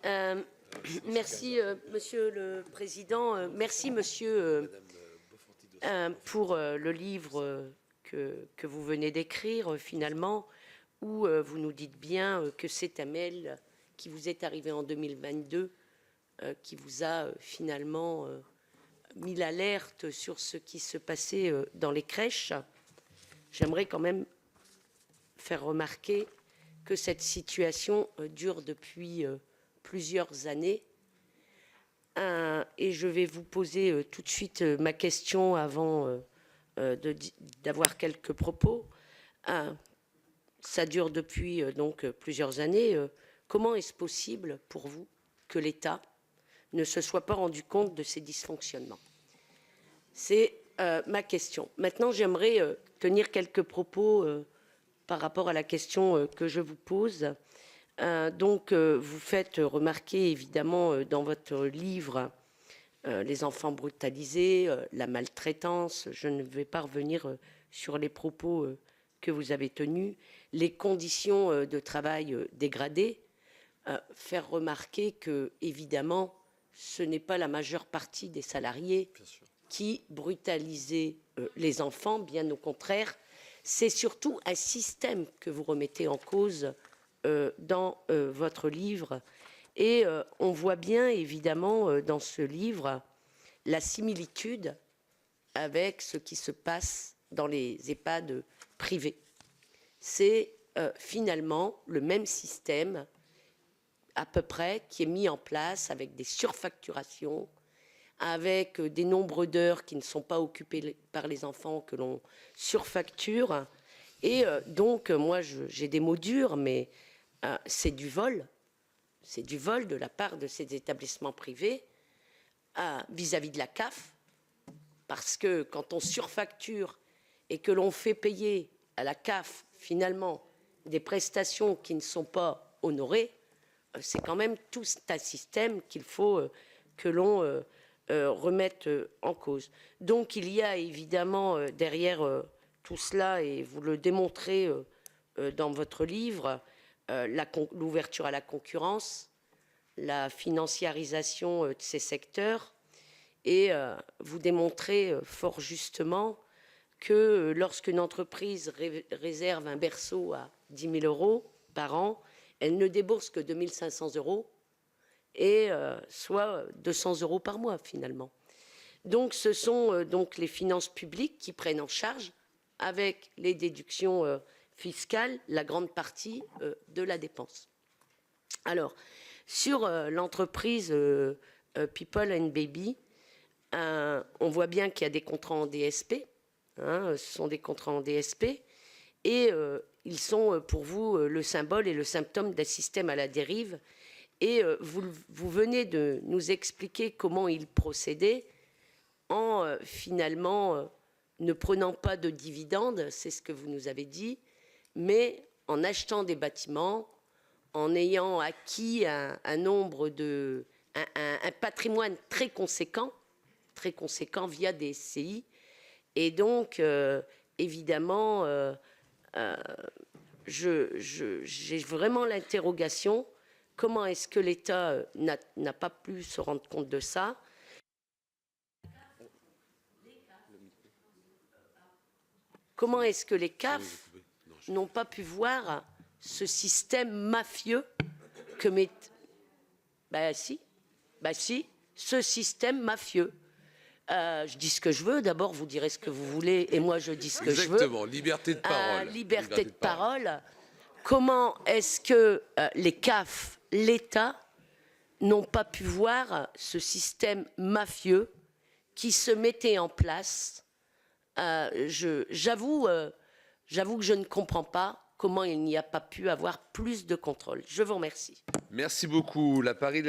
Euh, Merci, Monsieur le Président. Merci, Monsieur, pour le livre que vous venez d'écrire, finalement, où vous nous dites bien que c'est un mail qui vous est arrivé en 2022, qui vous a finalement mis l'alerte sur ce qui se passait dans les crèches. J'aimerais quand même faire remarquer que cette situation dure depuis plusieurs années. Et je vais vous poser tout de suite ma question avant d'avoir quelques propos. Ça dure depuis donc plusieurs années. Comment est-ce possible pour vous que l'État ne se soit pas rendu compte de ces dysfonctionnements? C'est ma question. Maintenant, j'aimerais tenir quelques propos par rapport à la question que je vous pose. Vous faites remarquer évidemment dans votre livre les enfants brutalisés, la maltraitance. Je ne vais pas revenir sur les propos que vous avez tenus, les conditions de travail dégradées. Faire remarquer que évidemment ce n'est pas la majeure partie des salariés qui brutalisaient les enfants, bien au contraire. C'est surtout un système que vous remettez en cause dans votre livre. Et on voit bien, évidemment, dans ce livre, la similitude avec ce qui se passe dans les EHPAD privés. C'est finalement le même système, à peu près, qui est mis en place avec des surfacturations, avec des nombres d'heures qui ne sont pas occupées par les enfants que l'on surfacture. Et donc, moi, j'ai des mots durs, mais c'est du vol. C'est du vol de la part de ces établissements privés vis-à-vis de la CAF, parce que quand on surfacture et que l'on fait payer à la CAF, finalement, des prestations qui ne sont pas honorées, c'est quand même tout un système qu'il faut que l'on remette en cause. Donc il y a évidemment derrière tout cela, et vous le démontrez dans votre livre, l'ouverture à la concurrence, la financiarisation de ces secteurs, et vous démontrez fort justement que lorsqu'une entreprise réserve un berceau à 10 000 € par an, elle ne débourse que 2 500 € et soit 200 € par mois finalement. Donc ce sont donc les finances publiques qui prennent en charge, avec les déductions fiscales, la grande partie de la dépense. Alors, sur l'entreprise People and Baby, on voit bien qu'il y a des contrats en DSP, ce sont des contrats en DSP, et ils sont pour vous le symbole et le symptôme d'un système à la dérive. Et vous venez de nous expliquer comment il procédait en finalement ne prenant pas de dividendes, c'est ce que vous nous avez dit, mais en achetant des bâtiments, en ayant acquis un patrimoine très conséquent via des SCI. Et donc, évidemment, j'ai vraiment l'interrogation. Comment est-ce que l'État n'a pas pu se rendre compte de ça? Comment est-ce que les CAF n'ont pas pu voir ce système mafieux que met... Si, ce système mafieux. Je dis ce que je veux, d'abord vous direz ce que vous voulez, et moi je dis ce que je veux. Exactement, liberté de parole. Liberté de parole. Comment est-ce que les CAF, l'État, n'ont pas pu voir ce système mafieux qui se mettait en place? J'avoue que je ne comprends pas comment il n'y a pas pu avoir plus de contrôle. Je vous remercie. Merci beaucoup. La Paris